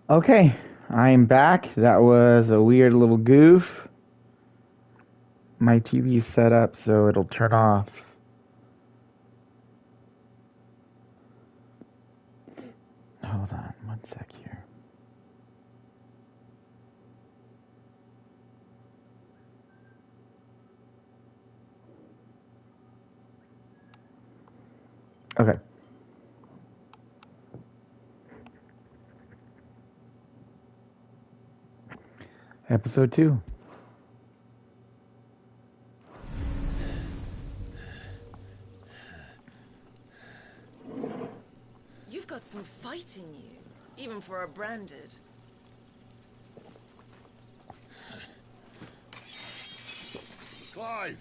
Okay, I'm back. That was a weird little goof. My TV's set up so it'll turn off. Hold on one sec here. Okay. Episode 2. You've got some fight in you, even for a branded. Clive!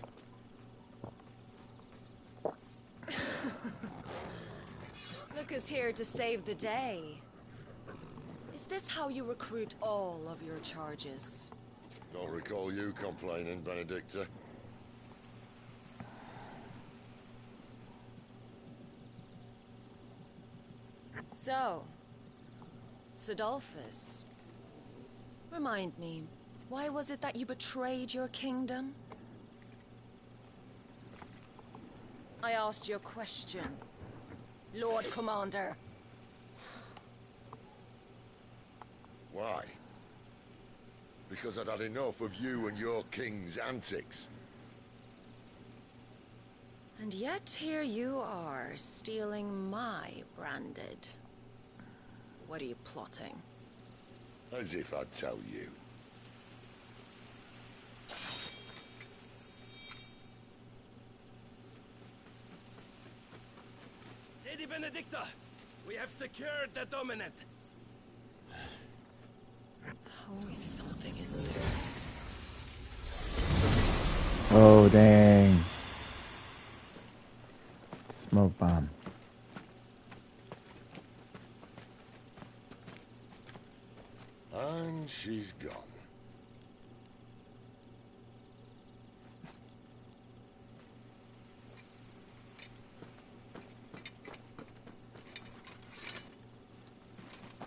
Look who's here to save the day. Is this how you recruit all of your charges? Don't recall you complaining, Benedicta. So, Sidolphus, remind me, why was it that you betrayed your kingdom? I asked you a question, Lord Commander. Why? Because I'd had enough of you and your king's antics. And yet here you are, stealing my branded. What are you plotting? As if I'd tell you. Lady Benedicta, we have secured the dominant. Always something, isn't there? Oh, dang. Smoke bomb. And she's gone.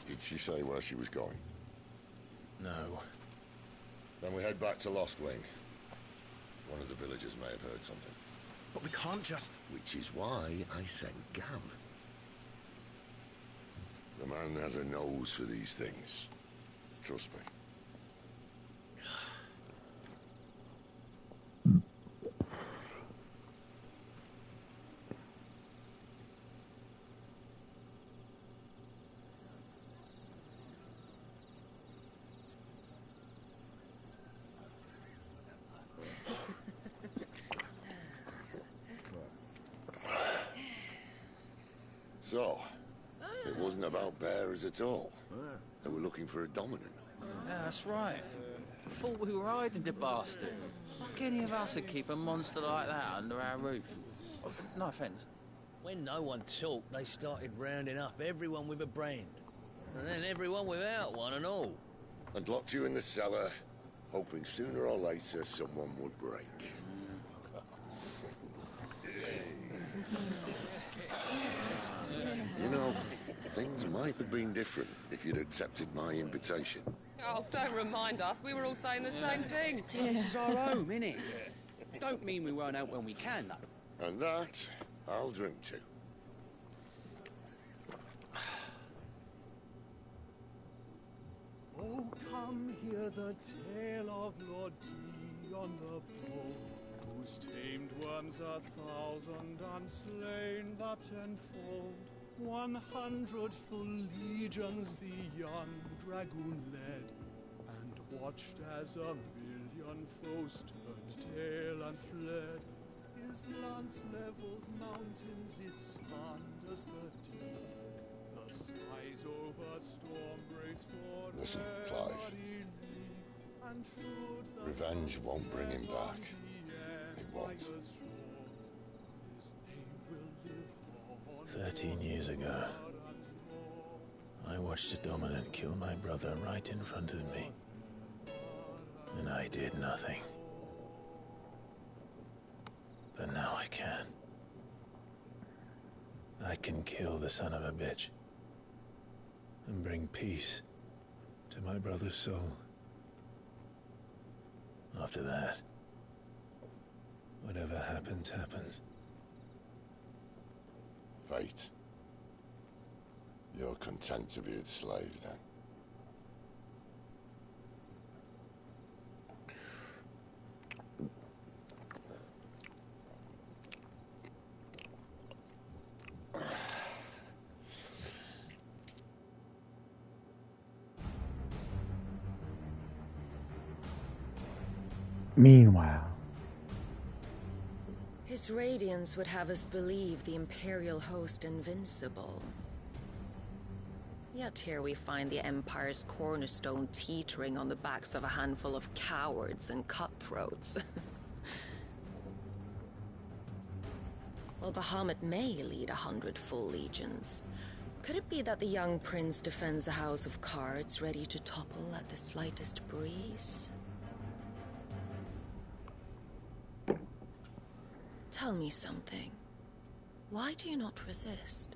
Did she say where she was going? No. Then we head back to Lost Wing. One of the villagers may have heard something. But we can't just... Which is why I sent Gav. The man has a nose for these things. Trust me. So, it wasn't about bearers at all. They were looking for a dominant. Yeah, that's right. I thought we were hiding the bastard. Like any of us would keep a monster like that under our roof. No offence. When no one talked, they started rounding up everyone with a brand. And then everyone without one and all. And locked you in the cellar, hoping sooner or later someone would break. You know, things might have been different if you'd accepted my invitation. Oh, don't remind us. We were all saying the same thing. This is our home, innit? Don't mean we won't out when we can, though. And that, I'll drink to. Oh, come hear the tale of Lord Dion the Bold, whose tamed worms 1,000 and slain the tenfold. 100 full legions the young dragoon led, and watched as 1,000,000 foes turned tail and fled. His lance levels mountains, it spanned as the dead. The skies over storm breaks for Listen, Clive. Revenge won't bring him back. It won't. 13 years ago, I watched a dominant kill my brother right in front of me. And I did nothing. But now I can. I can kill the son of a bitch and bring peace to my brother's soul. After that, whatever happens, happens. Fate. You're content to be its slave, then? Meanwhile, His radiance would have us believe the Imperial host invincible. Yet here we find the Empire's cornerstone teetering on the backs of a handful of cowards and cutthroats. While Bahamut may lead 100 full legions, could it be that the young prince defends a house of cards ready to topple at the slightest breeze? Tell me something. Why do you not resist?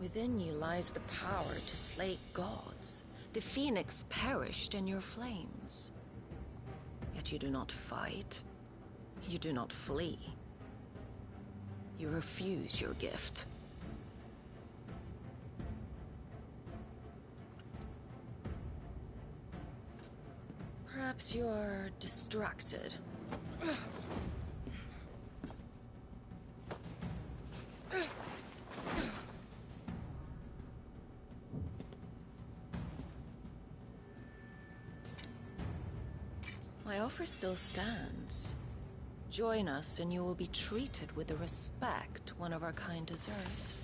Within you lies the power to slay gods. The phoenix perished in your flames. Yet you do not fight. You do not flee. You refuse your gift. Perhaps you're distracted. My offer still stands. Join us and you will be treated with the respect one of our kind deserves.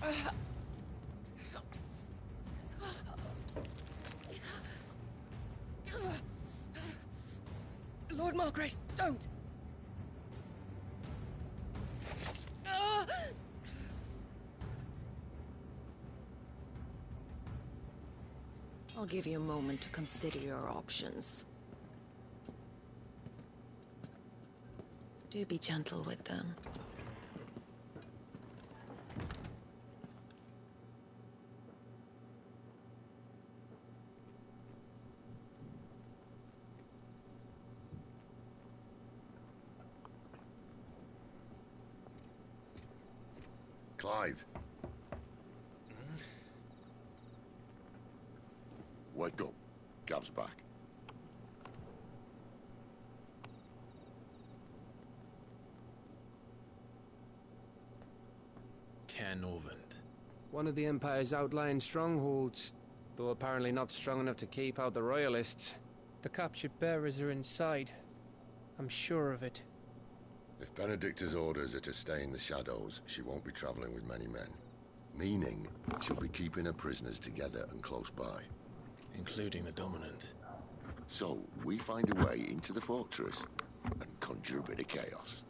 Lord Margrace, don't! I'll give you a moment to consider your options. Do be gentle with them. Clive. Wake up. Gav's back. Canovant. One of the Empire's outlying strongholds, though apparently not strong enough to keep out the Royalists. The captured bearers are inside. I'm sure of it. If Benedicta's orders are to stay in the shadows, she won't be traveling with many men. Meaning, she'll be keeping her prisoners together and close by. Including the Dominant. So, we find a way into the fortress and conjure a bit of chaos.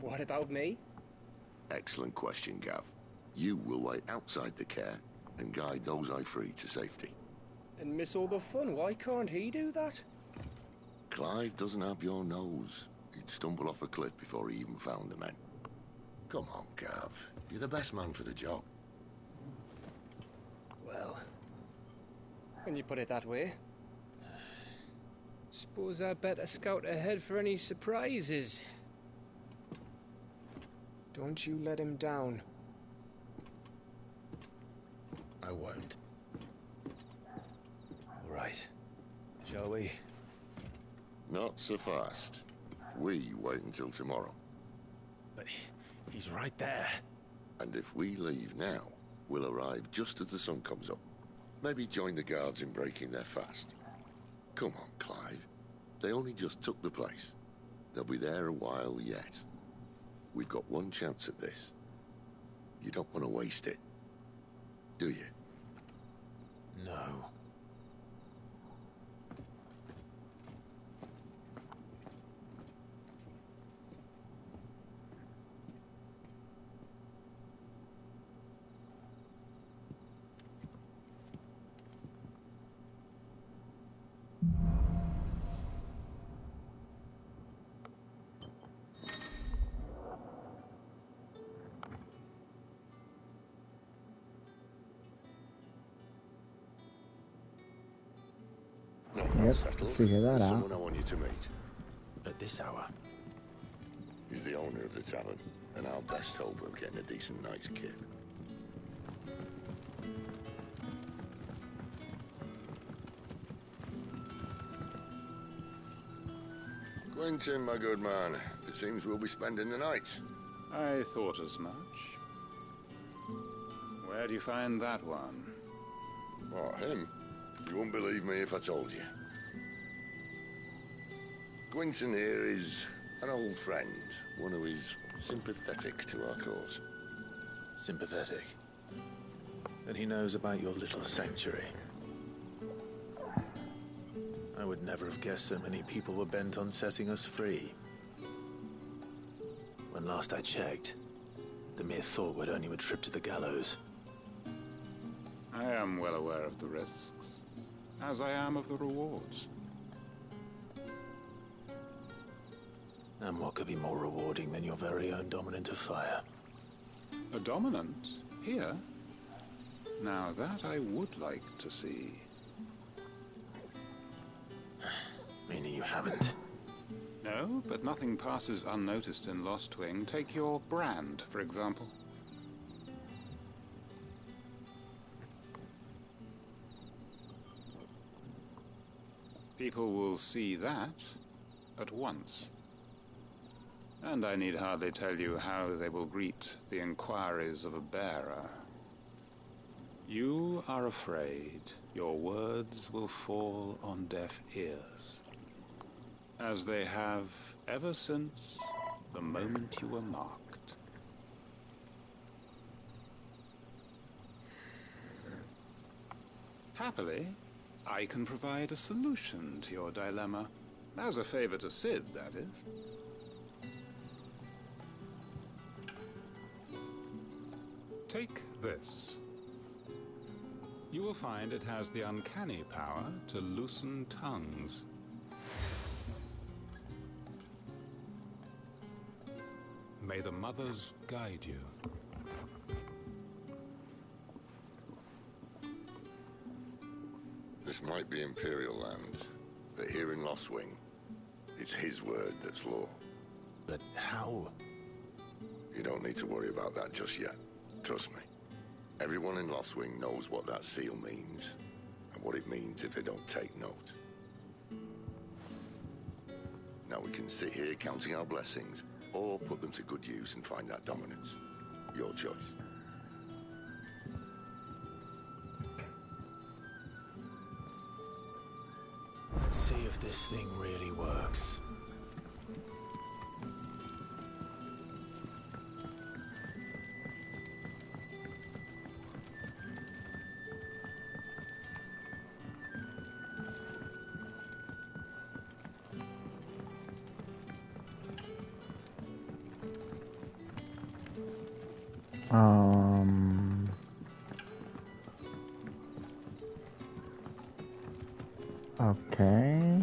What about me? Excellent question, Gav. You will wait outside the care and guide those I free to safety. And miss all the fun, why can't he do that? Clive doesn't have your nose. He'd stumble off a cliff before he even found the men. Come on, Gav. You're the best man for the job. Well, when you put it that way. Suppose I'd better scout ahead for any surprises. Don't you let him down. I won't. All right. Shall we? Not so fast. We wait until tomorrow. But he's right there. And if we leave now, we'll arrive just as the sun comes up. Maybe join the guards in breaking their fast. Come on, Clive. They only just took the place. They'll be there a while yet. We've got one chance at this. You don't want to waste it, do you? No. all Yep, settled. figure that There's out. someone I want you to meet. At this hour? He's the owner of the tavern, and our best hope of getting a decent night's kip. Quentin, my good man, it seems we'll be spending the night. I thought as much. Where do you find that one? What, him? You wouldn't believe me if I told you. Quentin here is an old friend, one who is sympathetic to our cause. Sympathetic? Then he knows about your little sanctuary. I would never have guessed so many people were bent on setting us free. When last I checked, the mere thought would earn you a trip to the gallows. I am well aware of the risks, as I am of the rewards. And what could be more rewarding than your very own dominant of fire? A dominant? Here? Now that I would like to see. Meaning you haven't? No, but nothing passes unnoticed in Lost Wing. Take your brand, for example. People will see that at once. And I need hardly tell you how they will greet the inquiries of a bearer. You are afraid your words will fall on deaf ears, as they have ever since the moment you were marked. Happily, I can provide a solution to your dilemma. As a favor to Sid, that is. Take this. You will find it has the uncanny power to loosen tongues. May the mothers guide you. This might be Imperial land, but here in Lost Wing, it's his word that's law. But how? You don't need to worry about that just yet. Trust me. Everyone in Lost Wing knows what that seal means, and what it means if they don't take note. Now we can sit here counting our blessings, or put them to good use and find that dominance. Your choice. Let's see if this thing really works. Okay.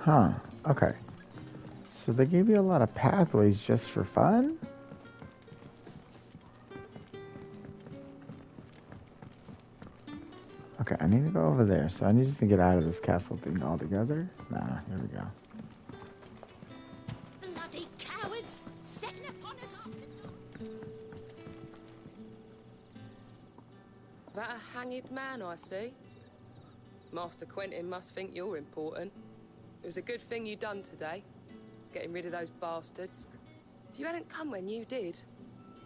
Huh. Okay. So they gave you a lot of pathways just for fun? Okay, I need to go over there. So I need to get out of this castle thing altogether. Nah, here we go. Bloody cowards! Setting upon us after That a hanged man I see. Master Quentin must think you're important. It was a good thing you done today, getting rid of those bastards. If you hadn't come when you did,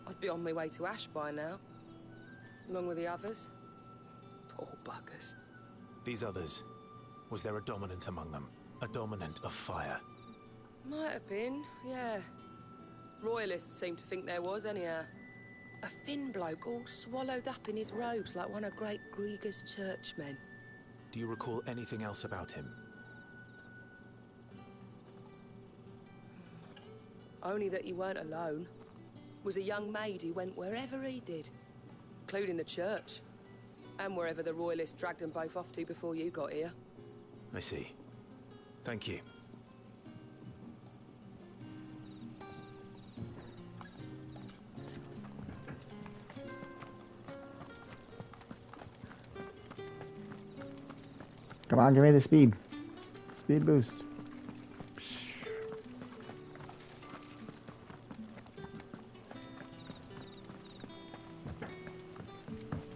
I'd be on my way to Ash by now, along with the others. Poor buggers. These others, was there a dominant among them? A dominant of fire? Might have been, yeah. Royalists seem to think there was, anyhow. A thin bloke all swallowed up in his robes like one of Great Grieger's churchmen. Do you recall anything else about him? Only that he weren't alone. Was a young maid who went wherever he did, including the church, and wherever the Royalists dragged them both off to before you got here. I see. Thank you. Come on, give me the speed. Speed boost.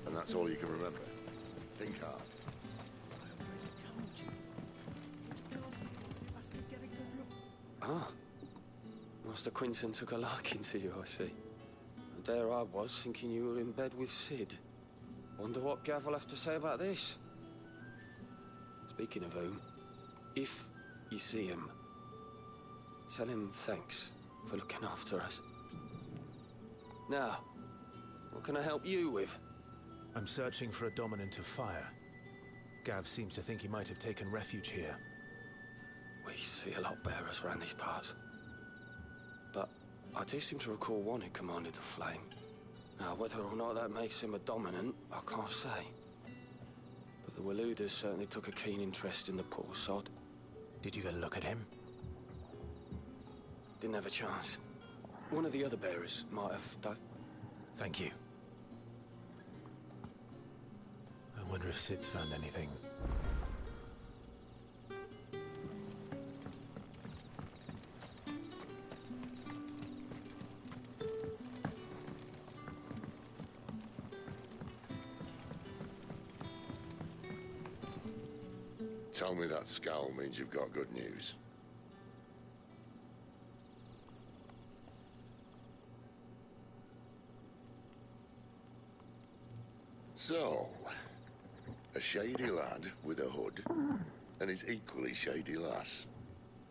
And that's all you can remember. Think hard. Ah. Master Quinton took a liking to you, I see. And there I was, thinking you were in bed with Sid. Wonder what Gav will have to say about this. Speaking of whom, if you see him, tell him thanks for looking after us. Now, what can I help you with? I'm searching for a dominant of fire. Gav seems to think he might have taken refuge here. We see a lot bearers around these parts. But I do seem to recall one who commanded the flame. Now, whether or not that makes him a dominant, I can't say. But the Waluders certainly took a keen interest in the poor sod. Did you get a look at him? Didn't have a chance. One of the other bearers might have done. Thank you. I wonder if Sid's found anything. Tell me that scowl means you've got good news. So, a shady lad with a hood, and his equally shady lass.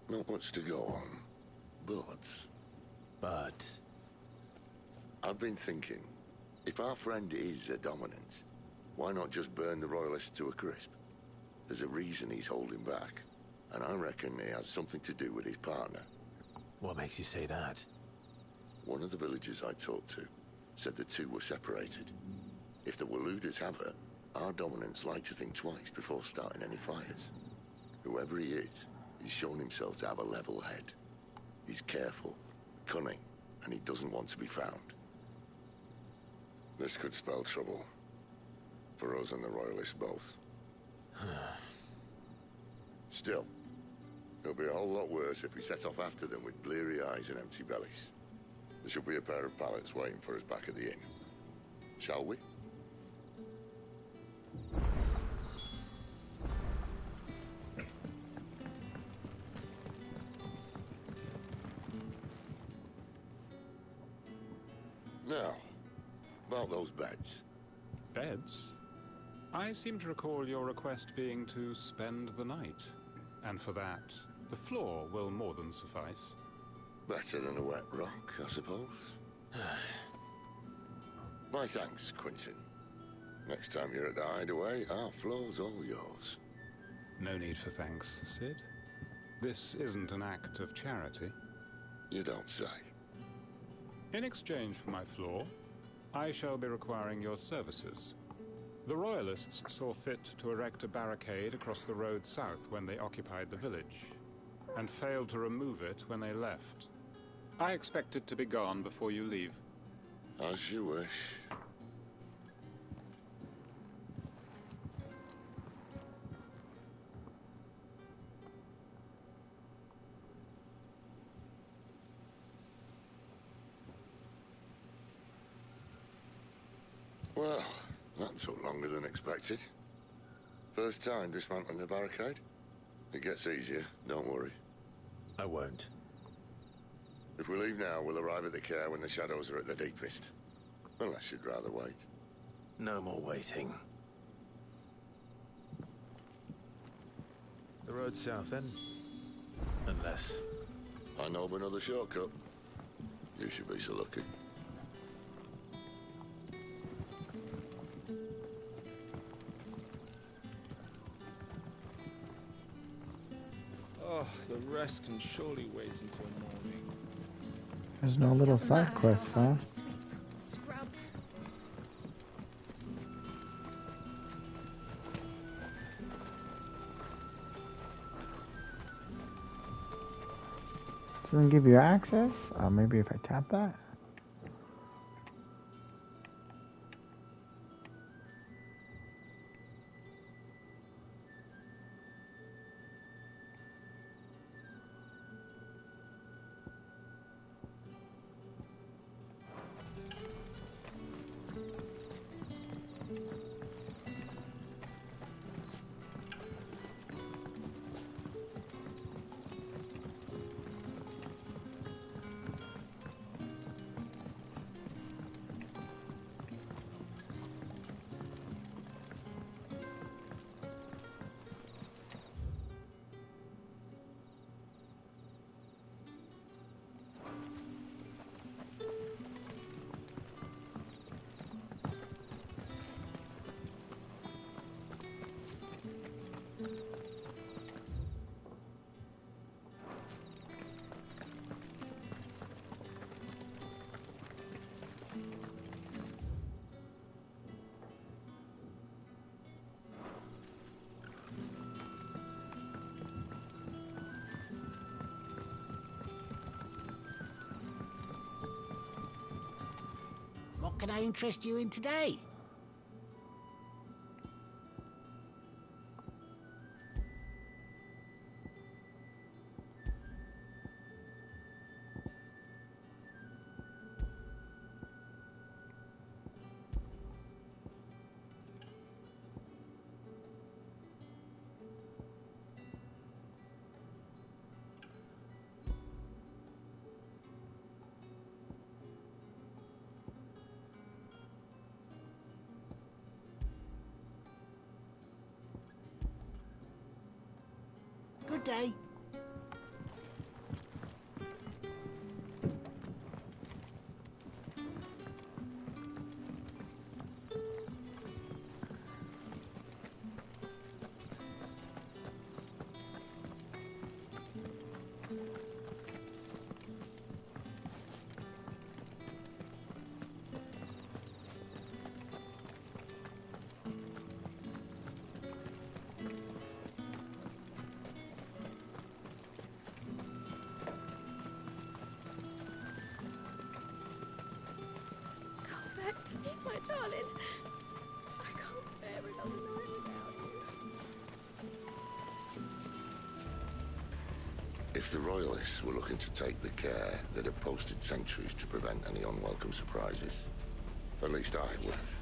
Not much to go on, but... I've been thinking, if our friend is a dominant, why not just burn the Royalists to a crisp? There's a reason he's holding back, and I reckon it has something to do with his partner. What makes you say that? One of the villagers I talked to said the two were separated. If the Waluders have her, our dominants like to think twice before starting any fires. Whoever he is, he's shown himself to have a level head. He's careful, cunning, and he doesn't want to be found. This could spell trouble. For us and the Royalists both. Still, it'll be a whole lot worse if we set off after them with bleary eyes and empty bellies. There should be a pair of pallets waiting for us back at the inn. Shall we? Now, about those beds. Beds? I seem to recall your request being to spend the night. And for that, the floor will more than suffice. Better than a wet rock, I suppose. My thanks, Quinton. Next time you're at the hideaway, our floor's all yours. No need for thanks, Sid. This isn't an act of charity. You don't say. In exchange for my floor, I shall be requiring your services. The Royalists saw fit to erect a barricade across the road south when they occupied the village, and failed to remove it when they left. I expect it to be gone before you leave. As you wish. Well, that took longer than expected. First time dismantling a barricade? It gets easier, don't worry. I won't. If we leave now, we'll arrive at the care when the shadows are at their deepest. Unless you'd rather wait. No more waiting. The road south, then? Unless... I know of another shortcut. You should be so lucky. Oh, the rest can surely wait until morning. There's no little side quest, huh? Scrub. Doesn't give you access? Maybe if I tap that? can I interest you in today? Good day. Back to me, my darling. I can't bear another night without you. If the Royalists were looking to take the care, they'd have posted sentries to prevent any unwelcome surprises. At least I would have.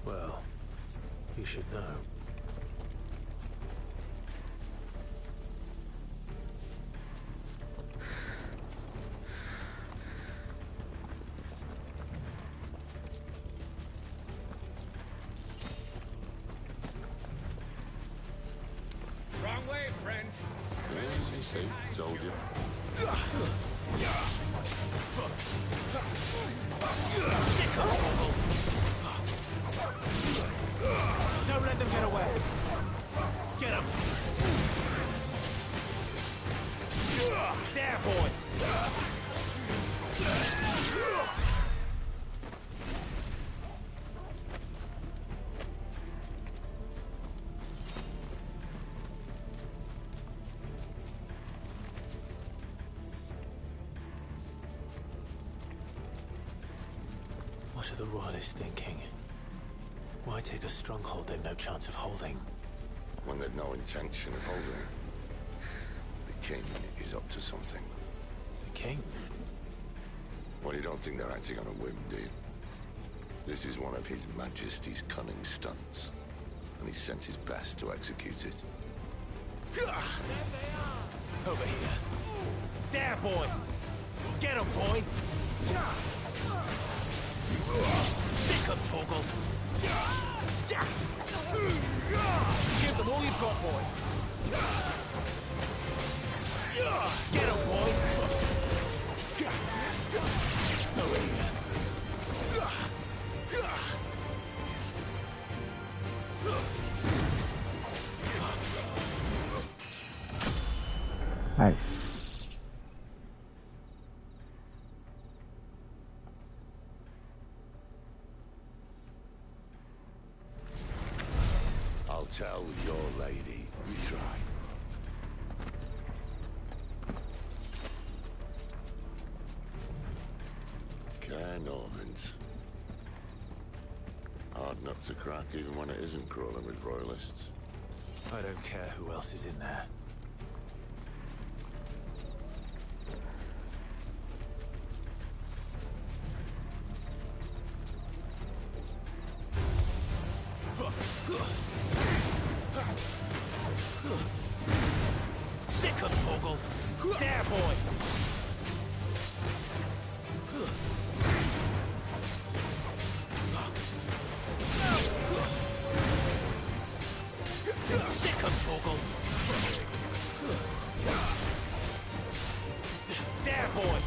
Well, you should know. Wrong way, friend. See, told you. Sick of trouble. Don't let them get away. Get him. There, boy. What are the Royalists thinking? Why take a stronghold they've no chance of holding? When they've no intention of holding it. The king is up to something. The king? Well, you don't think they're acting on a whim, do you? This is one of His Majesty's cunning stunts, and he sent his best to execute it. Over here. There, boy. Get him, boy. Sick of Torgal. Give them all you've got, boy. Get him, boy. Over here. Nice. I'll tell your lady we tried. Cairnorvins. Hard nut to crack even when it isn't crawling with Royalists. I don't care who else is in there. Sick of Torgal. There, boy. Sick of Torgal. There, boy.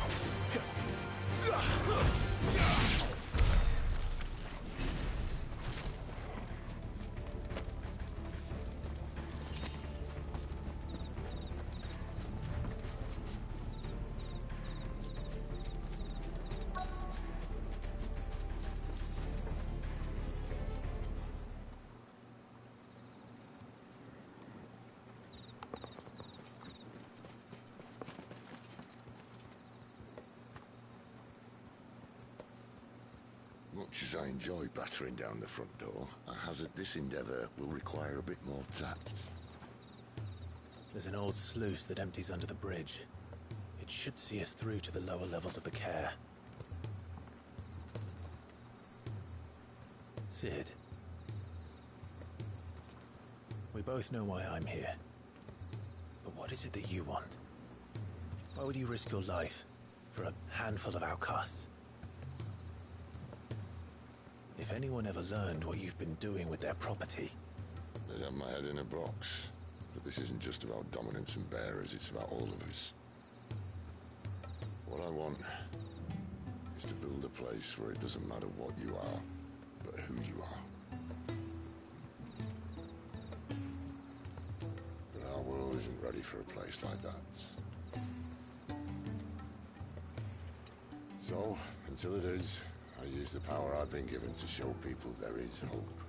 Much as I enjoy battering down the front door, I hazard this endeavour will require a bit more tact. There's an old sluice that empties under the bridge. It should see us through to the lower levels of the care. Sid. We both know why I'm here. But what is it that you want? Why would you risk your life for a handful of outcasts? If anyone ever learned what you've been doing with their property... They'd have my head in a box. But this isn't just about dominance and bearers, it's about all of us. What I want is to build a place where it doesn't matter what you are, but who you are. But our world isn't ready for a place like that. So, until it is, I use the power I've been given to show people there is hope.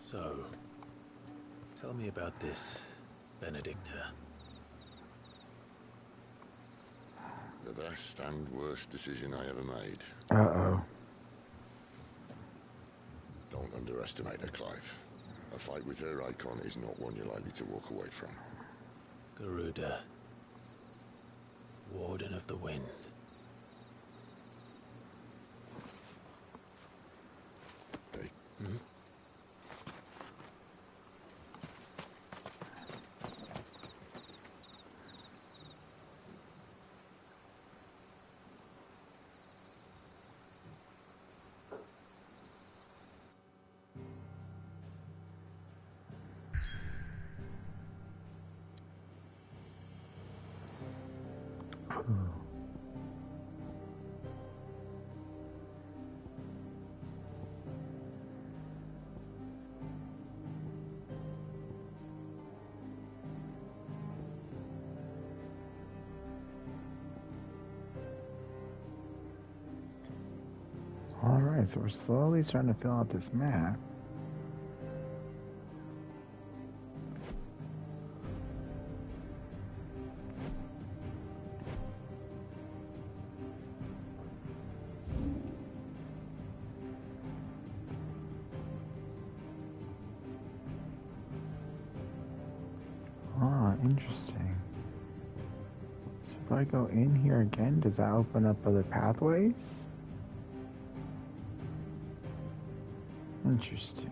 So, tell me about this, Benedicta. The best and worst decision I ever made. Uh-oh. Don't underestimate her, Clive. A fight with her icon is not one you're likely to walk away from. Garuda. Warden of the Wind. Hey. Hmm? Alright, so we're slowly starting to fill out this map. Ah, interesting. So if I go in here again, does that open up other pathways? Interesting.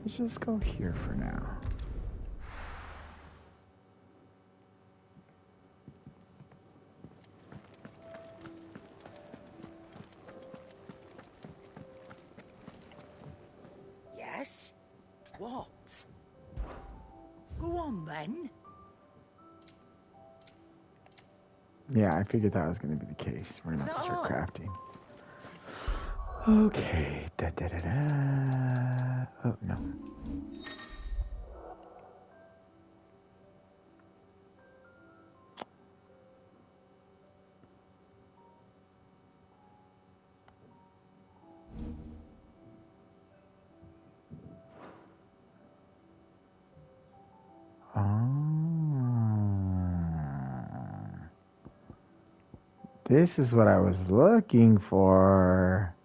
Let's just go here for now. Yes? What? Go on then. Yeah, I figured that was going to be the case. We're going to have to start crafting. Okay. Da, da, da, da. Oh, no. This is what I was looking for.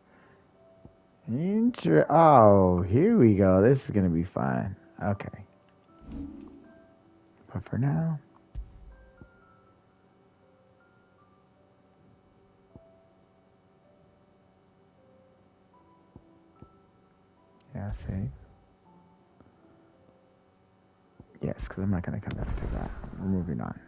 Oh, here we go. This is going to be fun. Okay. But for now. Yeah, save. Yes, because I'm not going to come back to that. We're moving on.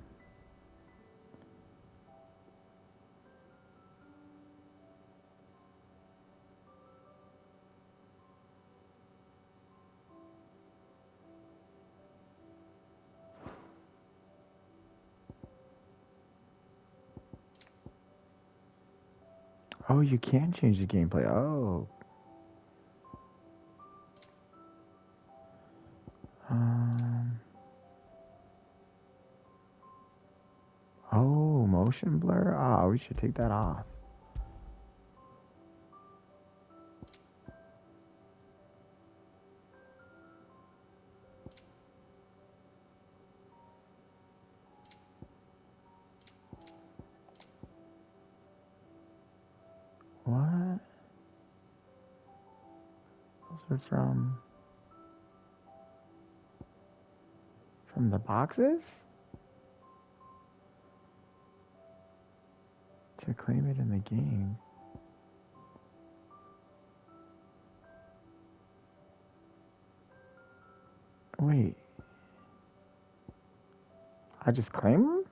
Oh, you can change the gameplay. Oh. Oh, motion blur? Ah, we should take that off. What? Those are from the boxes? To claim it in the game. Wait. I just claim them?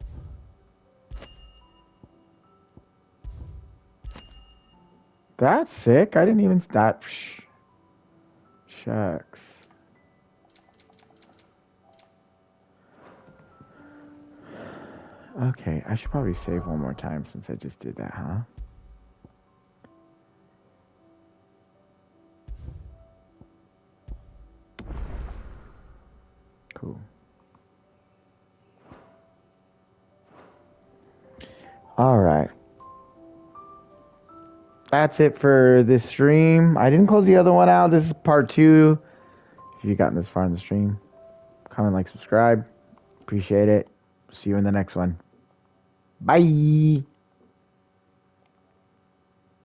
That's sick. I didn't even stop. Shucks. Okay, I should probably save one more time since I just did that, huh? Cool. All right. That's it for this stream. I didn't close the other one out. This is part 2. If you've gotten this far in the stream, comment, like, subscribe. Appreciate it. See you in the next one. Bye.